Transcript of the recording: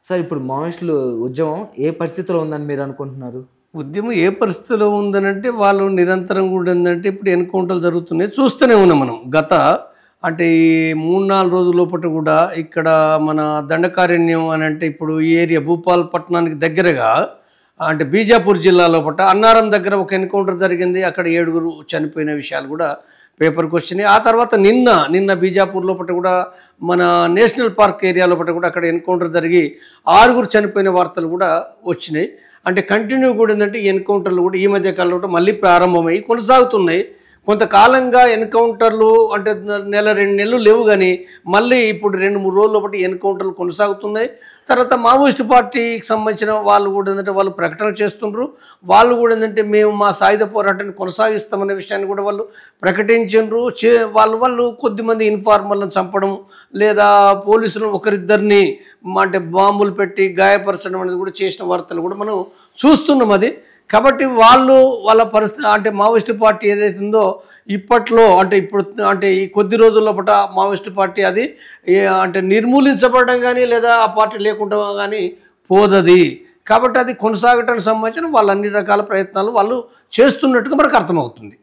Sir ఇప్పుడు మావోయిస్టులు ఉద్యమం ఏ పరిస్థితిలో ఉందని మీరు అనుకుంటున్నారు? ఉద్యమం ఏ పరిస్థితిలో ఉందనంటే వాళ్ళు నిరంతరం కూడా ఏందంటే ఇప్పుడు ఎన్కౌంటర్లు జరుగుతున్నాయి చూస్తూనే ఉన్నాం మనం. అంటే ఈ 3-4 రోజుల లోపట కూడా ఇక్కడ మన దండకారణ్యం అని అంటే ఇప్పుడు ఈ ఏరియా భూపాలపట్నానికి దగ్గరగా అంటే బీజాపూర్ జిల్లా లోపట అన్నారం దగ్గర ఒక ఎన్కౌంటర్ జరిగింది. అక్కడ 7 చనిపోయిన విషయాలు కూడా పేపర్కి వచ్చినాయి. ఆ తర్వాత నిన్న బీజాపూర్ లోపల కూడా మన నేషనల్ పార్క్ ఏరియా లోపల కూడా అక్కడ ఎన్కౌంటర్ జరిగి 6 చనిపోయిన వార్తలు కూడా వచ్చినాయి. అంటే కంటిన్యూ కూడా ఏంటంటే ఈ ఎన్కౌంటర్లు కూడా ఈ మధ్య కాలంలో మళ్ళీ ప్రారంభమై కొనసాగుతున్నాయి. కొంతకాలంగా ఎన్కౌంటర్లు అంటే నెల 2 నెలలు లేవు, కానీ మళ్ళీ ఇప్పుడు 2-3 రోజుల ఒకటి ఎన్కౌంటర్లు కొనసాగుతున్నాయి. తర్వాత మావోయిస్ట్ పార్టీకి సంబంధించిన వాళ్ళు కూడా ఏంటంటే వాళ్ళు ప్రకటన చేస్తుండ్రు. వాళ్ళు కూడా ఏంటంటే మేము మా సాయుధ పోరాటాన్ని కొనసాగిస్తామనే విషయాన్ని కూడా వాళ్ళు ప్రకటించారు. వాళ్ళు కొద్దిమంది ఇన్ఫార్మర్లను చంపడం లేదా పోలీసులను ఒకరిద్దరిని అంటే బాంబులు పెట్టి గాయపరచడం అనేది కూడా చేసిన వార్తలు కూడా మనం చూస్తున్నాం. అది కాబట్టి వాళ్ళ పరిస్థితి అంటే మావోయిస్ట్ పార్టీ ఏదైతే ఉందో ఇప్పట్లో అంటే ఇప్పుడు అంటే ఈ కొద్ది రోజుల్లో పట మావోయిస్ట్ పార్టీ అది అంటే నిర్మూలించబడడం కానీ లేదా ఆ పార్టీ లేకుండా కానీ పోదది. కాబట్టి అది కొనసాగటానికి సంబంధించిన వాళ్ళు అన్ని రకాల ప్రయత్నాలు వాళ్ళు చేస్తున్నట్టుగా మనకు అర్థమవుతుంది.